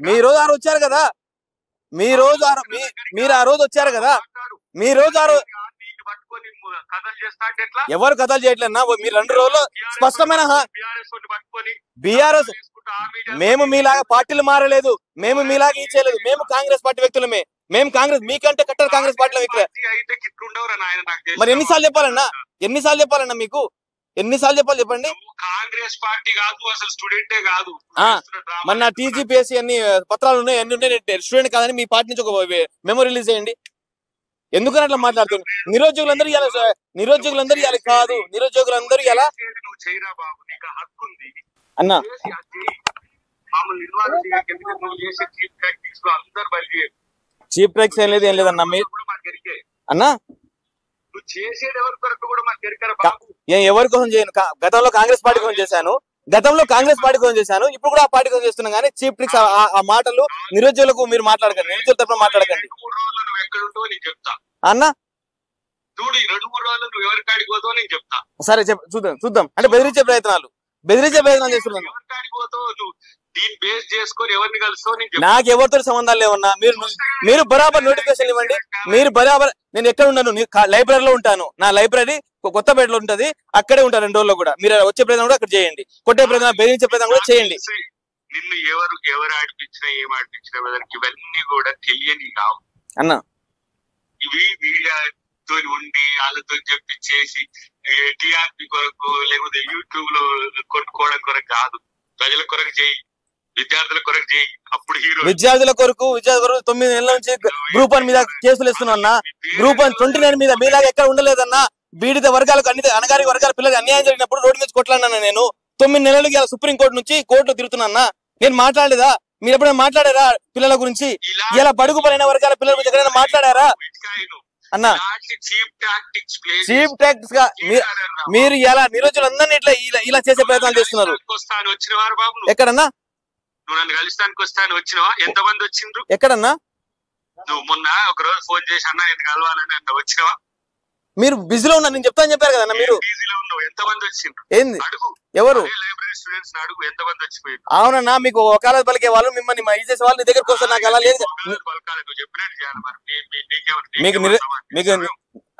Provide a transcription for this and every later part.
మీరు ఆ రోజు వచ్చారు కదా, మీరు ఆ రోజు వచ్చారు కదా, ఎవరు కథలు చేయట్లేనా? మీరు 2 రోజులు స్పష్టమైన బీఆర్ఎస్ మేము మీలాగా పార్టీలు మారలేదు, మేము మీలాగా ఇచ్చేయలేదు, మేము కాంగ్రెస్ పార్టీ వ్యక్తులమే, మేము కాంగ్రెస్ మీకంటే కట్టర్ కాంగ్రెస్ పార్టీలో వ్యక్తులే. మరి ఎన్నిసార్లు చెప్పాలన్నా మీకు ఎన్నిసార్లు చెప్పాలి చెప్పండి? కాంగ్రెస్ పార్టీ కాదు, అసలు స్టూడెంటే కాదు. మరి నా టీజీపీఎస్సీ అన్ని పత్రాలు ఉన్నాయి, అన్ని ఉన్నాయి, స్టూడెంట్ కాదని మీ పార్టీ నుంచి ఒక మెమో రిలీజ్ చేయండి. ఎందుకని అట్లా మాట్లాడుతున్నారు? నిరుద్యోగులందరూ ఇవ్వాలి కాదు, నిరుద్యోగులందరూ ఇలా అన్నా చీప్ ట్యాక్స్ ఏం లేదన్నా మీరు అన్నా. ఎవరి కోసం చేయను, గతంలో కాంగ్రెస్ పార్టీ కోసం చేశాను, ఇప్పుడు కూడా ఆ పార్టీ కోసం చేస్తున్నాం. కానీ చీప్ ట్రిక్స్ ఆ మాటలు నిరుద్యోగులకు మీరు మాట్లాడకండి, నిరుద్యోగుల తరపున మాట్లాడకండి అన్నా. సరే చూద్దాం అంటే బెదిరించే ప్రయత్నాలు చేస్తున్నాను. నాకు ఎవరితో సంబంధాలు లేవన్నా. మీరు బరాబర్ నోటిఫికేషన్ ఇవ్వండి. మీరు బరాబర్ నేను ఎక్కడ ఉన్నాను, లైబ్రరీలో ఉంటాను. నా లైబ్రరీ కొత్తపేటలో ఉంటది, అక్కడే ఉంటాను 2 రోజుల్లో కూడా. మీరు వచ్చే ప్రయత్నం కూడా అక్కడ చేయండి, కొట్టే ప్రయత్నం, బెదిరించే ప్రయత్నం కూడా చేయండి. నిన్ను ఎవరు ఆడిపించినా ఏం ఆడిపించినా ఇవన్నీ కూడా తెలియని కావు అన్నా. ఇవి మీడియాతో ఉండి వాళ్ళతో చెప్పించేసి టీఆర్పీ కొరకు లేకపోతే యూట్యూబ్ లో కొట్టుకోవడం కొరకు కాదు. ప్రజల కొరకు చేయి, విద్యార్థుల కొరకు చేయి. అప్పుడు విద్యార్థుల కొరకు 9 నెలల నుంచి గ్రూప్ 1 మీద కేసులు ఇస్తున్నా. గ్రూప్ 1 29 మీద మీలాగా ఎక్కడ ఉండలేదన్నా. బీడిత వర్గాలకు అణగారి వర్గాల పిల్లలకు అన్యాయం జరిగినప్పుడు రోడ్డు మీద కొట్లాడినా. నేను 9 నెలలకి సుప్రీంకోర్టు నుంచి కోర్టులో తిరుగుతున్నా. నేను మాట్లాడలేదా? మీరు ఎప్పుడైనా మాట్లాడారా పిల్లల గురించి? ఇలా బడుగు పడిన వర్గాల పిల్లల గురించి ఎక్కడైనా మాట్లాడారా అన్నా? చీప్ టాక్టిక్స్ గా మీరు ఇలా నిరుద్యోగులందరినీ ఇలా చేసే ప్రయత్నాలు చేస్తున్నారు. ఎక్కడన్నా ఎంతమంది వచ్చిండ్రు? ఎక్కడన్నా నువ్వు మొన్న ఒక రోజు ఫోన్ చేసి అన్నా ఎందుకు కలవాలని అంత వచ్చినవా? మీరు బిజీలో ఉన్నారు, నేను చెప్తాను చెప్పారు కదన్నా. మీరు బిజీలో ఉన్నావు, ఎంతమంది వచ్చిండ్రు? ఏంది ఎవరు? లైబ్రరీ స్టూడెంట్స్ అడుగు, ఎంతమంది వచ్చిపోయారు? అవునన్నా, మీకు వకాలత్ పలికే వాళ్ళు మిమ్మల్ని చేసే వాళ్ళు నీ దగ్గరకు వస్తారు. నాకు అలా లేదు.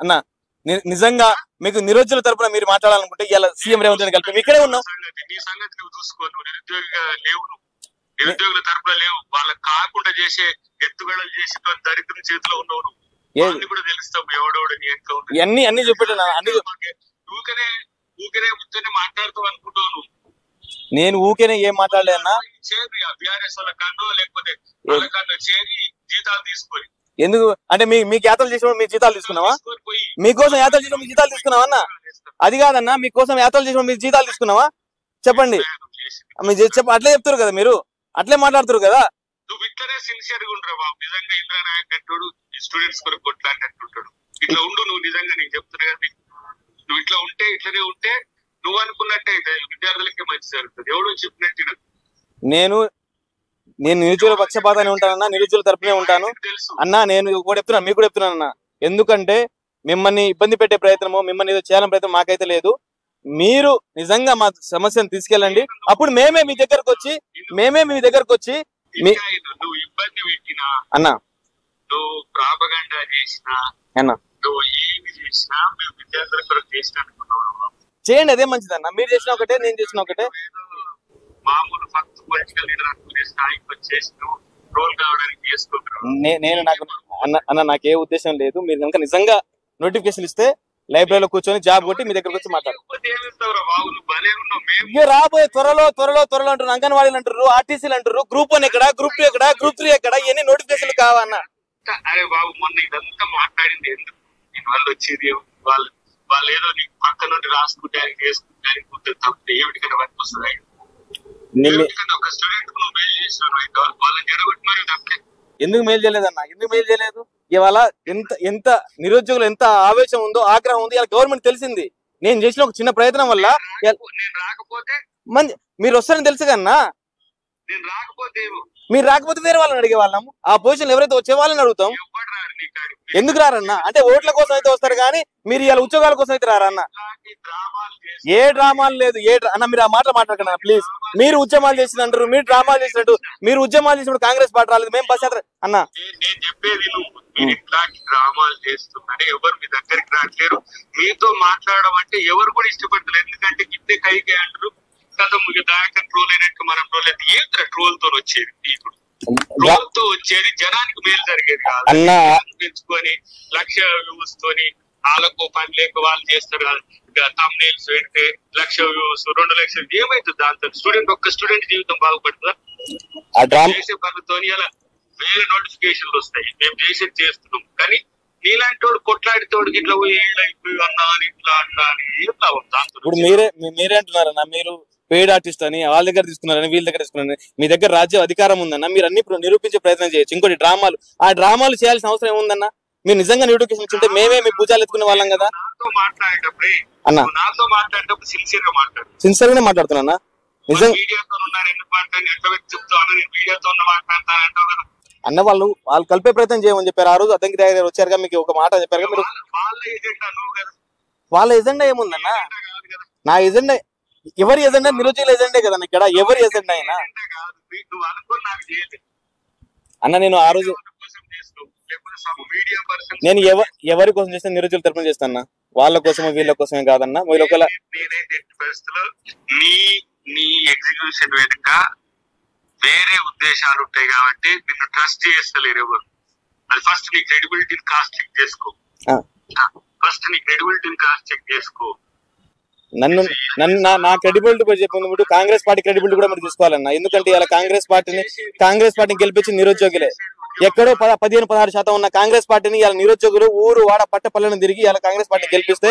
అన్నా నిజంగా మీకు నిరుద్యోగుల తరపున మీరు మాట్లాడాలనుకుంటే ఇలా సీఎం రేవంత్ రెడ్డి కలిపి ఇక్కడే ఉన్నాం. నీ సంగతి నువ్వు చూసుకో. నువ్వు నిరుద్యోగిగా లేవు, నిరుద్యోగుల తరపున లేవు. వాళ్ళకి కాకుండా చేసే ఎత్తుగడలు చేసి దరిద్రం చేతిలో ఉన్నావు. కూడా తెలుస్తావు ఎవడోడు అన్ని చెప్పేటా. ఊకనే కూర్చొని మాట్లాడుతావు అనుకుంటావు. నేను ఊకేనే ఏం మాట్లాడలేదన్నా. బీఆర్ఎస్ వాళ్ళ కన్ను లేకపోతే వాళ్ళ కన్ను చేరి జీతాలు తీసుకొని ఎందుకు అంటే మీకు యాత్రలు చేసినప్పుడు మీ జీతాలు తీసుకున్నావా? మీకోసం యాత్రలు చేసినప్పుడు మీ జీతాలు తీసుకున్నావా అన్న? అది కాదన్నా, మీకోసం యాత్రలు చేసినప్పుడు మీరు జీతాలు తీసుకున్నావా చెప్పండి. అట్లే చెప్తారు కదా, మీరు అట్లే మాట్లాడుతారు కదా. నువ్వు ఇట్లనే సిన్సియర్ గా ఉండరా బాబు. నిజంగా ఇంద్రా నాయక్ అంటాడు, స్టూడెంట్స్ కొరకు కొట్లాడినట్టుంటాడు. ఇట్లా ఉండు నువ్వు. నిజంగా నేను చెప్తున్నా కదా, నువ్వు ఇట్లనే ఉంటే నువ్వు అనుకున్నట్టే విద్యార్థులకే మంచి జరుగుతుంది. ఎవడో చెప్పినట్టు నేను నిరుద్యోగుల పక్షపాతాన్ని ఉంటానన్నా, నిరుద్యోగుల తరపునే ఉంటాను అన్నా. నేను కూడా చెప్తున్నాను, మీకు కూడా చెప్తున్నాను అన్న. ఎందుకంటే మిమ్మల్ని ఇబ్బంది పెట్టే ప్రయత్నమో మిమ్మల్ని ఏదో చేయాలని ప్రయత్నం మాకైతే లేదు. మీరు నిజంగా మా సమస్యను తీసుకెళ్ళండి. అప్పుడు మేమే మీ దగ్గరకు వచ్చి నువ్వు ఇబ్బంది పెట్టినా అన్నా, నువ్వు ప్రాపగండా చేసినా అన్నా, నువ్వు ఏమి చేసినా మేము విద్యార్థుల కొరకు చేసిన చేయండి. అదే మంచిదన్నా. మీరు చేసిన ఒకటే, నేను చేసిన ఒకటే. మామూలు ఫస్ట్ పొలిటికల్ లీడర్ అనుకునే స్థాయికి వచ్చేసి రోల్ కావడానికి చేసుకుంటారు. నేను నాకు ఏ ఉద్దేశం లేదు. మీరు కనుక నిజంగా నోటిఫికేషన్ ఇస్తే లైబ్రరీలో కూర్చొని జాబ్ కొట్టి మీ దగ్గరకు వచ్చి మాట్లాడు. రాబోయే త్వరలో అంటారు. అంగన్వాడీలు అంటారు, ఆర్టీసీలు అంటారు, గ్రూప్ 1 ఎక్కడ, గ్రూప్ 2 ఎక్కడ, గ్రూప్ 3 ఎక్కడ, ఇవన్నీ నోటిఫికేషన్లు కావన్నా. అరే బాబు, మొన్న ఇదంతా మాట్లాడింది ఎందుకు? వాళ్ళు వచ్చేది వాళ్ళు ఏదో నీకు పక్క నుండి రాసుకుంటానికి వేసుకుంటానికి తప్పితే ఏమిటికైనా పనికి వస్తుంది. ఒక స్టూడెంట్ నువ్వు మెయిల్ చేసినావు, వాళ్ళని జరగొట్టి మరి తప్పే. ఎందుకు మెయిల్ చేయలేదన్నా? ఎందుకు మెయిల్ చేయలేదు? ఇవాళ ఎంత నిరుద్యోగులు ఎంత ఆవేశం ఉందో, ఆగ్రహం ఉంది. ఇలా గవర్నమెంట్ తెలిసింది. నేను చేసిన ఒక చిన్న ప్రయత్నం వల్ల మీరు వస్తారని తెలుసు కన్నా. మీరు రాకపోతే వేరే వాళ్ళని అడిగే వాళ్ళం. ఆ పొజిషన్ ఎవరైతే వచ్చే వాళ్ళని అడుగుతాం. ఎందుకు రారన్నా? అంటే ఓట్ల కోసం అయితే వస్తారు కానీ మీరు ఇలా ఉద్యోగాల కోసం అయితే రారన్న. ఏ డ్రామాలు లేదు. అన్న మీరు ఆ మాటలు మాట్లాడకండి ప్లీజ్. మీరు ఉద్యమాలు చేసినట్టు, మీరు డ్రామాలు చేసినట్టు, మీరు ఉద్యమాలు చేసినప్పుడు కాంగ్రెస్ పార్టీ రాలేదు, మేము బస్ యాత్ర అన్న. నేను చెప్పేది మీరు ఇట్లాంటి డ్రామాలు చేస్తున్నారే, ఎవరు మీ దగ్గరికి రావట్లేరు. మీతో మాట్లాడడం అంటే ఎవరు కూడా ఇష్టపడతారు. ఎందుకంటే గిట్టే కైకే అంటారు కదా, దాకా ట్రోల్ అయినట్టు మనం ట్రోల్ అయితే ఏం ట్రోల్ తో వచ్చేది, ఇప్పుడు ట్రోల్ తో వచ్చేది జనానికి మేలు జరిగేది కాదు. పెంచుకొని లక్ష వ్యూస్ తోని వాళ్ళకు పని లేక వాళ్ళు చేస్తారు కదా, థంబ్నెయిల్స్ పెడితే 1,00,000 వ్యూస్ 2 లక్షలు ఏమైతుంది దాంతో? ఒక్క స్టూడెంట్ జీవితం బాగుపడుతుందా? చేసే పనులతో ఇలా వేరే నోటిఫికేషన్లు వస్తాయి, మేము చేసేది చేస్తున్నాం. కానీ నీలాంటి వాడు కొట్లాడితోడు ఇట్లా అన్నా ఇట్లా అన్నా అని ఏం లాభం దాంతో? ఇప్పుడు మీరే అంటున్నారన్నా, మీరు పెయిడ్ ఆర్టిస్ట్ అని వాళ్ళ దగ్గర తీసుకున్నారని వీళ్ళ దగ్గర తీసుకున్నారని. మీ దగ్గర రాజ్య అధికారం ఉందన్న, మీరు అన్ని నిరూపించే ప్రయత్నం చేయొచ్చు. ఇంకోటి ఆ డ్రామాలు చేయాల్సిన అవసరం ఏముందన్నా? మీరు నిజంగా నోటిఫికేషన్ ఇచ్చింటే మేమే మీ భుజాలు ఎత్తుకునే వాళ్ళం కదా అన్న. నాతో మాట్లాడేటప్పుడు సిన్సియర్ గా మాట్లాడు. సిన్సియర్ గానే మాట్లాడుతున్నా. నిజంగా అన్న వాళ్ళు కలిపే ప్రయత్నం చేయమని చెప్పారు ఆ రోజు. అద్దంకి దగ్గర వచ్చారుగా, మీకు ఒక మాట చెప్పారు. మీరు వాళ్ళ ఎజెండా ఏముందన్న? నా ఎజెండా ఎవరి ఎజెండా? నిరుద్యోగుల ఎజెండే కదన్న ఇక్కడ. ఎవరి ఎజెండా అయినా అన్న, నేను ఆ రోజు నేను ఎవరి కోసం చేస్తే నిరుద్యోగుల తరపున చేస్తాను. వాళ్ళ కోసమో వీళ్ళ కోసమే కాదన్నా. మీరు ఒకవేళ నీ ఎగ్జిక్యూషన్ వెనుక వేరే ఉద్దేశాలు ఉంటాయి కాబట్టి నిన్ను ట్రస్ట్ చేస్తలేరు ఎవరు. అది ఫస్ట్ నీ క్రెడిబిలిటీని కాస్ట్ చెక్ చేసుకో. నా క్రెడిబిలిటీ చెప్పినప్పుడు కాంగ్రెస్ పార్టీ క్రెడిబిలిటీ కూడా మీరు తీసుకోవాలన్నా. ఎందుకంటే ఇలా కాంగ్రెస్ పార్టీని గెలిపించి నిరుద్యోగులే. ఎక్కడో 15-16% ఉన్న కాంగ్రెస్ పార్టీని ఇలా నిరుద్యోగులు ఊరు వాడ పట్ట పల్లెను తిరిగి ఇలా కాంగ్రెస్ పార్టీ గెలిపిస్తే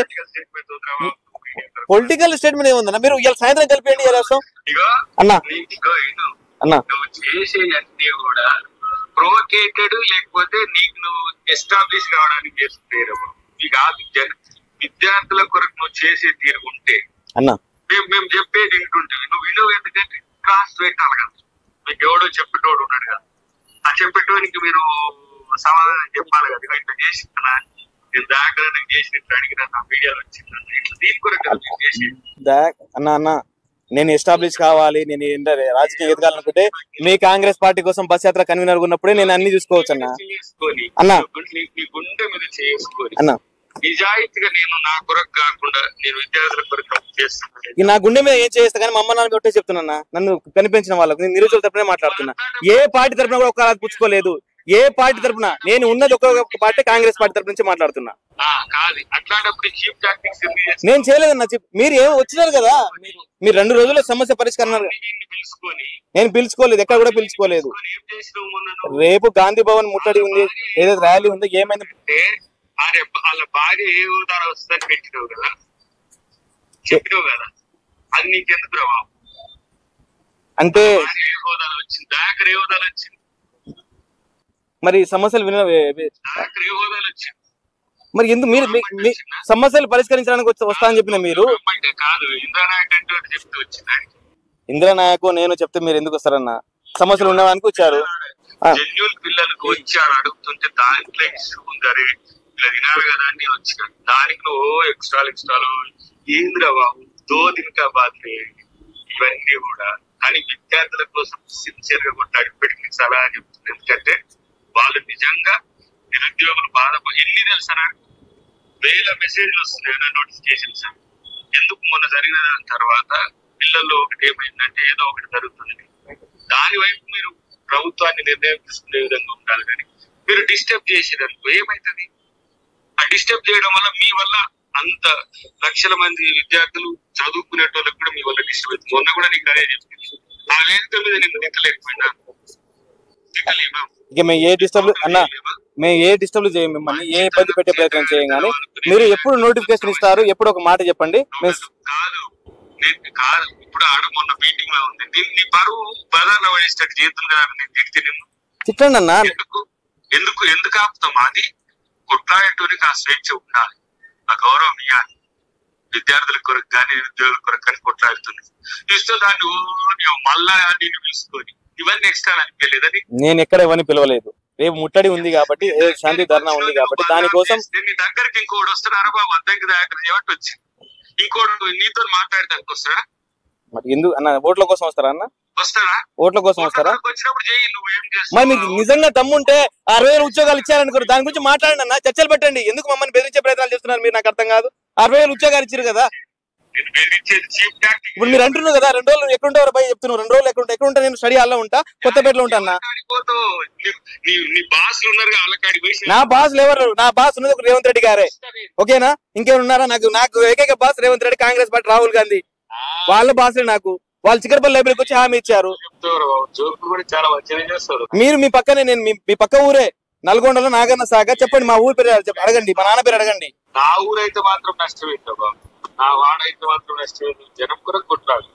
పొలిటికల్ స్టేట్మెంట్ ఏముందన్నా? మీరు ఇలా సాయంత్రం కలిపేయండి అన్నా. అన్నా చేసేవన్నీ కూడా ప్రొవోకేటెడ్ లేకపోతే నీకు నువ్వు ఎస్టాబ్లిష్ కావడానికి చేస్తున్నారు. విద్యార్థుల కొరకు నువ్వు చేసే తీరుకుంటే అన్నా మేము చెప్పేది వింటుంటే నువ్వు విలువ. ఎందుకంటే క్లాస్ పెట్టాలి కదా, మీకు ఎవడో చెప్పేటోడు ఉన్నాడు కదా, ఆ చెప్పేటోనికి మీరు సమాధానం చెప్పాలి కదా. ఇట్లా చేసినా నేను దాకా చేసినట్టు అడిగిన నా మీడియాలో వచ్చిందన్న ఇట్లా దీని కొరకు చేసి అన్న నేను ఎస్టాబ్లిష్ కావాలి, నేను రాజకీయం ఎదగాలనుకుంటే మీ కాంగ్రెస్ పార్టీ కోసం బస్ యాత్ర కన్వీనర్ ఉన్నప్పుడే నేను అన్ని చూసుకోవచ్చు అన్న. అన్నా నీ గుండె మీద చేసుకొని అన్నా నిజాయితీగా నేను నా కొరకు కాకుండా నేను విద్యార్థుల కొరకు చేస్తాను. నా గుండె మీద ఏం చేస్తా కానీ మా అమ్మ నాన్న ఒకటే చెప్తున్నా. నన్ను కనిపించిన వాళ్ళకు నేను నిరుద్యోగుల తరపునే మాట్లాడుతున్నా. ఏ పార్టీ తరపున కూడా ఒక పుచ్చుకోలేదు. ఏ పార్టీ తరపున నేను ఉన్నది ఒక పార్టీ కాంగ్రెస్ పార్టీ తరపు నుంచి మాట్లాడుతున్నా. నేను చేయలేదన్నా. మీరు ఏమో వచ్చినారు కదా, మీరు 2 రోజుల్లో సమస్య పరిష్కారం. నేను పిలుచుకోలేదు, ఎక్కడ కూడా పిలుచుకోలేదు. రేపు గాంధీ భవన్ ముట్టడి ఉంది, ఏదైతే ర్యాలీ ఉందో ఏమైంది వాళ్ళ భార్య ఏ హోదాలో వస్తుందని పెట్టినావు కదా, చెప్పినావు కదా, అది నీకెందుకు రా బాబు? అంటే ఏ హోదాలో వచ్చింది? దాకా ఏ హోదాలో వచ్చింది? మరి సమస్యలు దాకా ఏ హోదాలో వచ్చింది? మరి ఎందుకు మీరు సమస్యలు పరిష్కరించడానికి వస్తా అని చెప్పిన మీరు కాదు. ఇంద్రానాయక్ అంటే చెప్తూ వచ్చింది. ఇంద్రానాయక్ నేను చెప్తే మీరు ఎందుకు వస్తారన్న? సమస్యలు ఉండడానికి వచ్చారు. జెన్యూన్ పిల్లలకు వచ్చాడు అడుగుతుంటే దాంట్లో ఇష్యూ ఉందరే ఇలా వినాలి కదా అని వచ్చినాడు. దానికి నువ్వు ఎక్స్ట్రాలు ఏంద్రా బాబు ఇంకా బాధ్యత ఇవన్నీ కూడా. కానీ విద్యార్థుల కోసం సిన్సియర్ గా కొట్టాడు ఇప్పటికీ సలహా చెప్తుంది. ఎందుకంటే వాళ్ళు నిజంగా నిరుద్యోగులు బాధపడి ఎన్ని తెలుసా, వేల మెసేజ్లు వస్తున్నాయి నా నోటిఫికేషన్స్. ఎందుకు మొన్న జరిగిన తర్వాత పిల్లల్లో ఒకటి ఏమైందంటే ఏదో ఒకటి జరుగుతుంది. దాని వైపు మీరు ప్రభుత్వాన్ని నిర్ణయం తీసుకునే విధంగా ఉండాలి. కానీ మీరు డిస్టర్బ్ చేసేదనుకో ఏమైతుంది? ఆ డిస్టర్బ్ చేయడం వల్ల మీ వల్ల అంత లక్షల మంది విద్యార్థులు చదువుకునేటోళ్ళకి కూడా మీ వల్ల డిస్టర్బ్ అవుతుంది. మొన్న కూడా నీకు అదే చెప్పింది. ఆ వేదిక మీద నేను నింకలేకపోయినా ఇక మేము ఏ డిస్టర్బ్ చేయం, మిమ్మల్ని ఏ ఇబ్బంది పెట్టే ప్రయత్నం చేయం. కానీ మీరు ఎప్పుడు నోటిఫికేషన్ ఇస్తారు, ఎప్పుడు ఒక మాట చెప్పండి. కాదు ఇప్పుడు ఆడ మొన్న మీటింగ్ లో ఉంది, నీ బరువు బజార్లో పడేటట్టు చేతులు కదా నేను తిడితే నిన్ను తిట్టండి అన్న. ఎందుకు ఆపుతాం? అది కొట్లాడేటోనికి ఆ స్వేచ్ఛ ఉండాలి, ఆ గౌరవం ఇవ్వాలి. విద్యార్థుల కొరకు కానీ నిరుద్యోగుల కొరకు కానీ కొట్లాడుతుంది ఇస్తూ దాన్ని మళ్ళా నేను పిలుచుకొని ఇవన్నీ ఎక్స్ట్రా అనిపించలేదని నేను ఎక్కడ ఇవన్నీ పిలవలేదు. రేపు ముట్టడి ఉంది కాబట్టి, శాంతి ధర్నా ఉంది కాబట్టి దానికోసం దగ్గరికి ఇంకోటి వస్తున్నారా బాబు, అద్దెకి దగ్గర చేయబట్టి వచ్చి ఇంకోటి నీతో మాట్లాడడానికి వస్తారా? మరి ఎందుకు అన్న? ఓట్ల కోసం వస్తారా అన్న? వస్తారా? ఓట్ల కోసం వస్తారా? వచ్చినప్పుడు చేయి, నువ్వేం చేస్తావు? మరి మీకు నిజంగా దమ్ముంటే 60,000 ఉద్యోగాలు ఇచ్చారనుకోరు, దాని గురించి మాట్లాడండి అన్న, చర్చలు పెట్టండి. ఎందుకు మమ్మల్ని బెదిరించే ప్రయత్నాలు చేస్తున్నారు మీరు? నాకు అర్థం కాదు. 60,000 ఉద్యోగాలు ఇచ్చారు కదా. ఇప్పుడు మీరు అంటున్నారు కదా 2 రోజులు ఎక్కడుంటారు భయ చెప్తున్నారు. 2 రోజులు ఎక్కడుంటా? నేను స్టడీ హాల్లో ఉంటా, కొత్తపేటలో ఉంటా. నా బాస్ ఎవరు? నా బాస్ ఉన్నది ఒక రేవంత్ రెడ్డి గారే, ఓకేనా? ఇంకేమైనా ఉన్నారా? నాకు ఏకైక బాస్ రేవంత్ రెడ్డి, కాంగ్రెస్ పార్టీ రాహుల్ గాంధీ, వాళ్ళ బాసే నాకు. వాళ్ళు చిక్కడపల్లి లైబ్రరీకి వచ్చి హామీ ఇచ్చారు. మీరు మీ పక్కనే, నేను మీ పక్క ఊరే నల్గొండలో నాగన్న సాగర్. చెప్పండి మా ఊరి పేరు అడగండి, మా నాన్న పేరు అడగండి. నా ఊరైతే మాత్రం నష్టమైందా? నా వాడైతే మాత్రం నష్టమైంది. జనం కూడా కొట్లాడు.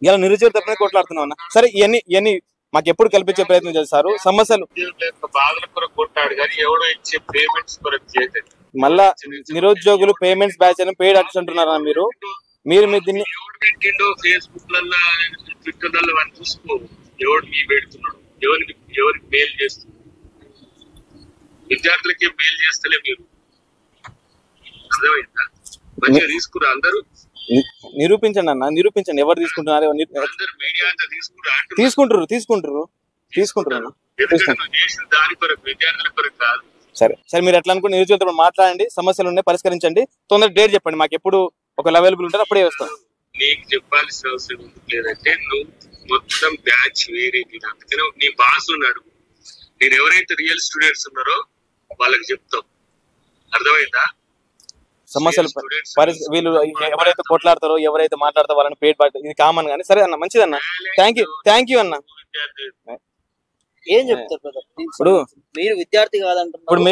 ఇలా నిరుద్యోగ తరపున కొట్లాడుతున్నాం అన్న. సరే, ఇవన్నీ మాకు ఎప్పుడు కల్పించే ప్రయత్నం చేస్తారు. సమస్యలు బాధల కొరకు కొట్టాడు కానీ ఎవడో ఇచ్చే పేమెంట్స్ కొరకు చేయలేదు. మళ్ళా నిరుద్యోగులు పేమెంట్స్ బ్యాచ్ అని పెయిడ్ ఆర్టిస్ట్ అంటున్నారా మీరు? మీరు దీన్ని ఎవడు పెట్టిండో ఫేస్బుక్ లలో, ట్విట్టర్ లలో అని చూసుకో. ఎవడు మీ పెడుతున్నాడు, ఎవరికి మెయిల్ చేస్తున్నాడు? విద్యార్థులకి మెయిల్ చేస్తలే మీరు. అర్థమైందా? మంచిగా తీసుకురా అందరూ. నిరూపించండి అన్న, నిరూపించండి. ఎవరు తీసుకుంటున్నారు? అందరు మీడియా అంతా తీసుకుంటారు అన్న. దాని కొరకు, విద్యార్థుల కొరకు కాదు. సరే మీరు ఎట్లా అనుకుంటే నిరుద్యోగులతో మాట్లాడండి, సమస్యలు ఉన్నాయి పరిష్కరించండి. తొందరగా డేట్ చెప్పండి, మాకు ఎప్పుడు ఒక అవైలబుల్ ఉంటుంది అప్పుడే వస్తాం. నీకు చెప్పాల్సిన అవసరం ఎందుకు లేదంటే, నువ్వు మొత్తం బ్యాచ్ వేరే. అందుకనే నీ బాస్ ఉన్నాడు, నేను ఎవరైతే రియల్ స్టూడెంట్స్ ఉన్నారో వాళ్ళకి చెప్తాం. అర్థమైందా? సమస్యలు వీళ్ళు ఎవరైతే కొట్లాడతారో, ఎవరైతే మాట్లాడతారో వాళ్ళని పేట్ పట్టు, ఇది కామన్ గానీ. సరే అన్న, మంచిదన్న, థ్యాంక్ యూ అన్న. ఏం చెప్తారు ఇప్పుడు? మీరు విద్యార్థి కాదంటున్నారు. ఇప్పుడు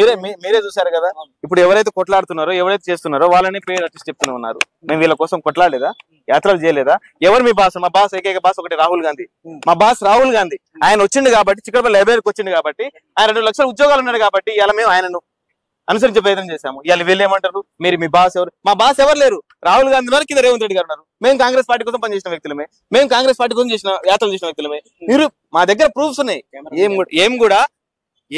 మీరే చూసారు కదా. ఇప్పుడు ఎవరైతే కొట్లాడుతున్నారో, ఎవరైతే చేస్తున్నారో వాళ్ళని పేరు ఆర్టిస్ట్ చెప్తూనే ఉన్నారు. మేము వీళ్ళ కోసం కొట్లాడలేదా? యాత్రలు చేయలేదా? ఎవరు మీ బాస్? మా బాస్ ఏకైక బాస్ ఒకటి రాహుల్ గాంధీ. మా బాస్ రాహుల్ గాంధీ ఆయన వచ్చిండు కాబట్టి, చిక్కడపల్లి లైబ్రరీకి వచ్చిండు కాబట్టి, ఆయన 2 లక్షల ఉద్యోగాలు ఉన్నాడు కాబట్టి ఇలా మేము ఆయనను అనుసరించే ప్రయత్నం చేశాము. ఇవాళ వీళ్ళు ఏమంటారు? మీరు మీ బాస్ ఎవరు? మా బాస్ ఎవరు లేరు. రాహుల్ గాంధీ ఉన్నారు, కింద రేవంత్ రెడ్డి గారు ఉన్నారు. మేము కాంగ్రెస్ పార్టీ కోసం పనిచేసిన వ్యక్తులమే, మేము కాంగ్రెస్ పార్టీ కోసం యాత్రలు చేసిన వ్యక్తులమే. మీరు మా దగ్గర ప్రూఫ్స్ ఉన్నాయి.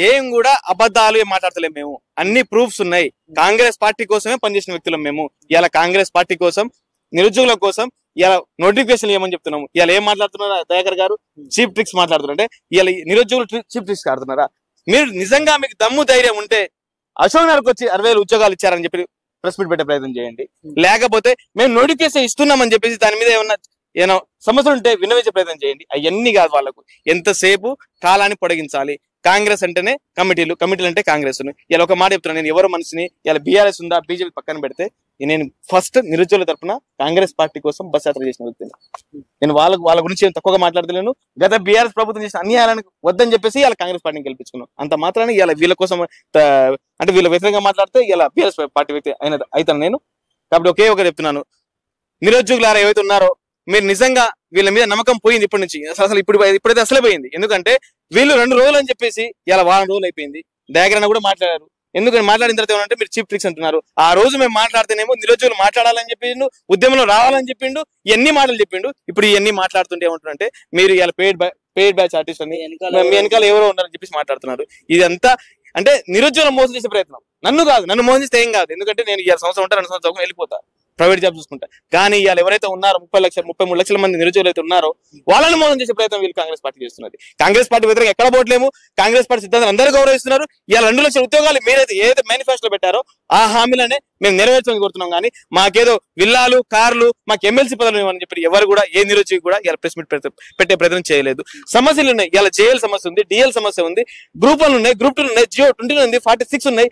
ఏం కూడా అబద్ధాలు ఏం మాట్లాడతలేము మేము. అన్ని ప్రూఫ్స్ ఉన్నాయి. కాంగ్రెస్ పార్టీ కోసమే పనిచేసిన వ్యక్తులం మేము. ఇలా కాంగ్రెస్ పార్టీ కోసం, నిరుద్యోగుల కోసం ఇలా నోటిఫికేషన్ ఏమని చెప్తున్నాము. ఇలా ఏం మాట్లాడుతున్నారా దయాకర్ గారు? చీప్ ట్రిక్స్ మాట్లాడుతున్నారు. అంటే ఇలా నిరుద్యోగులు చీప్ ట్రిక్స్ ఆడుతున్నారా? మీరు నిజంగా మీకు దమ్ము ధైర్యం ఉంటే అశోక్ నగర్కి వచ్చి 60,000 ఉద్యోగాలు ఇచ్చారని చెప్పి ప్రెస్ మీట్ పెట్టే ప్రయత్నం చేయండి. లేకపోతే మేము నోటిఫికేషన్ ఇస్తున్నామని చెప్పేసి దాని మీద ఏమైనా సమస్యలు ఉంటే విన్నవించే ప్రయత్నం చేయండి. అవన్నీ కాదు. వాళ్ళకు ఎంతసేపు కాలాన్ని పొడిగించాలి. కాంగ్రెస్ అంటేనే కమిటీలు అంటే కాంగ్రెస్. ఇలా ఒక మాట చెప్తున్నాను, నేను ఎవరు మనిషిని ఇలా బీఆర్ఎస్ ఉందా బీజేపీ పక్కన పెడితే, నేను ఫస్ట్ నిరుద్యోగుల తరఫున కాంగ్రెస్ పార్టీ కోసం బస్ యాత్ర చేసిన వ్యక్తిని. నేను వాళ్ళ గురించి తక్కువగా మాట్లాడలేను. గత బీఆర్ఎస్ ప్రభుత్వం చేసిన అన్యాయాలను వద్దని చెప్పేసి ఇలా కాంగ్రెస్ పార్టీని గెలిపించుకున్నాం. అంత మాత్రాన్ని ఇలా వీళ్ళ కోసం అంటే వీళ్ళ వ్యతిరేకంగా మాట్లాడితే ఇలా బీఆర్ఎస్ పార్టీ వ్యక్తి అయితాను నేను. కాబట్టి ఒకే ఒక చెప్తున్నాను, నిరుద్యోగులు ఏవైతే ఉన్నారో మీరు నిజంగా వీళ్ళ మీద నమ్మకం పోయింది ఇప్పటి నుంచి. అసలు ఇప్పుడైతే అసలే పోయింది. ఎందుకంటే వీళ్ళు 2 రోజులు అని చెప్పేసి ఇలా 1 రోజులు అయిపోయింది. డయాగ్రామ్ కూడా మాట్లాడారు. ఎందుకని మాట్లాడిన తర్వాత ఏమంటే మీరు చీప్ ట్రిక్స్ అంటున్నారు. ఆ రోజు మేము మాట్లాడితేనేమో నిరుద్యోగులు మాట్లాడాలని చెప్పిండు, ఉద్యమంలో రావాలని చెప్పిండు, ఎన్ని మాటలు చెప్పిండు. ఇప్పుడు ఇవన్నీ మాట్లాడుతుంటే ఏమంటారంటే మీరు ఇలా పెయిడ్ బ్యాచ్ ఆర్టిస్ట్ అని మీ వెనకాల ఎవరో ఉన్నారని చెప్పేసి మాట్లాడుతున్నారు. ఇదంతా అంటే నిరుద్యోగం మోసం చేసే ప్రయత్నం. నన్ను కాదు, నన్ను మోసం చేస్తే ఏం కాదు. ఎందుకంటే నేను 2 సంవత్సరం ఉంటా, 2 సంవత్సరం వెళ్ళిపోతా, ప్రైవేట్ జాబ్ చూసుకుంటా. కానీ ఇవాళ ఎవరైతే ఉన్నారో 33 లక్షల మంది నిరుద్యోగులు అయితే ఉన్నారో వాళ్ళని మోసం చేసే ప్రయత్నం వీళ్ళు కాంగ్రెస్ పార్టీ చేస్తున్నది. కాంగ్రెస్ పార్టీ వ్యతిరేకంగా ఎక్కడ పోవట్లేము. కాంగ్రెస్ పార్టీ సిద్ధాంతాలు అందరూ గౌరవిస్తున్నారు. ఇవాళ 2 లక్షల ఉద్యోగాలు మీరైతే ఏదైతే మేనిఫెస్టోలో పెట్టారో ఆ హామీలనే మేము నెరవేర్చడానికి కోరుతున్నాం. కానీ మాకేదో విల్లాలు, కార్లు, మాకు ఎమ్మెల్సీ పదవులు ఇవ్వని చెప్పి ఎవరు కూడా ఏ నిరుద్యోగి కూడా ఇలా ప్రెస్ మీట్ పెట్టే ప్రయత్నం చేయలేదు. సమస్యలు ఉన్నాయి. ఇలా జేఎల్ సమస్య ఉంది, డిఎల్ సమస్య ఉంది, గ్రూప్ 1 ఉన్నాయి, గ్రూప్ 2 ఉన్నాయి, జియో 20 ఉంది, 46 ఉన్నాయి.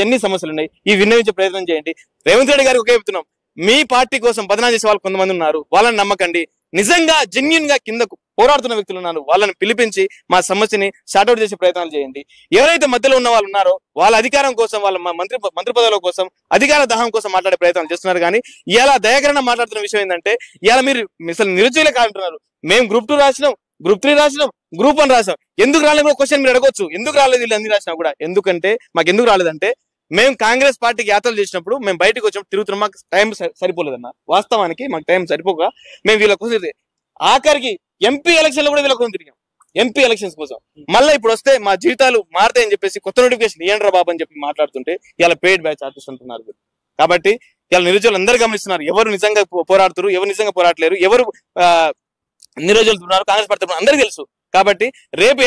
ఎన్ని సమస్యలు ఉన్నాయి. ఇవి విన్నవించే ప్రయత్నం చేయండి. రేవంత్ రెడ్డి గారికి ఒకే చెప్తున్నాం, మీ పార్టీ కోసం బదనాం చేసే వాళ్ళు కొంతమంది ఉన్నారు. వాళ్ళని నమ్మకండి. నిజంగా జెన్యూన్ గా కిందకు పోరాడుతున్న వ్యక్తులు ఉన్నారు. వాళ్ళని పిలిపించి మా సమస్యని షార్ట్అవుట్ చేసే ప్రయత్నాలు చేయండి. ఎవరైతే మధ్యలో ఉన్న వాళ్ళు ఉన్నారో వాళ్ళ అధికారం కోసం, వాళ్ళ మంత్రి పదవుల కోసం, అధికార దాహం కోసం మాట్లాడే ప్రయత్నాలు చేస్తున్నారు. కానీ ఇలా దయాకరణ మాట్లాడుతున్న విషయం ఏంటంటే ఇలా మీరు అసలు నిరుద్యోగులే కాదంటున్నారు. మేము గ్రూప్ 2 రాసినాం, గ్రూప్ 3 రాసినాం, గ్రూప్ 1 రాసాం. ఎందుకు రాలేదు కూడా క్వశ్చన్ మీరు అడగొచ్చు. ఎందుకు రాలేదు వీళ్ళు అన్ని రాసినా కూడా? ఎందుకంటే మాకు ఎందుకు రాలేదంటే మేము కాంగ్రెస్ పార్టీకి యాత్రలు చేసినప్పుడు మేము బయటకు వచ్చినప్పుడు తిరుగుతున్నాం. మాకు టైం సరిపోలేదన్న. వాస్తవానికి మాకు టైం సరిపోక మేము వీళ్ళ కోసం ఆఖరికి ఎంపీ ఎలక్షన్ లో కూడా వీళ్ళ కోసం తిరిగాం. ఎంపీ ఎలక్షన్స్ కోసం. మళ్ళీ ఇప్పుడు వస్తే మా జీవితాలు మారుతాయని చెప్పేసి కొత్త నోటిఫికేషన్ ఇయ్యండ్రా బాబు అని చెప్పి మాట్లాడుతుంటే ఇలా పెయిడ్ బ్యాచ్ ఆర్టిస్ట్ అంటున్నారు. కాబట్టి ఇలా నిరుద్యోగులు అందరూ గమనిస్తున్నారు ఎవరు నిజంగా పోరాడుతారు, ఎవరు నిజంగా పోరాడలేరు, ఎవరు నిరుద్యోగులు ఉన్నారు, కాంగ్రెస్ పార్టీ అందరికీ తెలుసు. కాబట్టి రేపు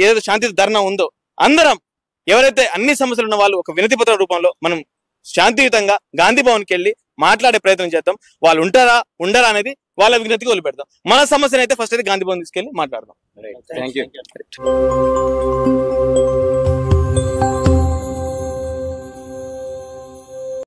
ఏదో శాంతి ధర్నా ఉందో అందరం ఎవరైతే అన్ని సమస్యలు ఉన్న వాళ్ళు ఒక వినతి పత్రం రూపంలో మనం శాంతియుతంగా గాంధీ భవన్కి వెళ్ళి మాట్లాడే ప్రయత్నం చేద్దాం. వాళ్ళు ఉంటారా ఉండరా అనేది వాళ్ళ విజ్ఞతకి వదిలిపెడదాం. మన సమస్యను అయితే ఫస్ట్ అయితే గాంధీ భవన్ తీసుకెళ్ళి మాట్లాడదాం. Thank you.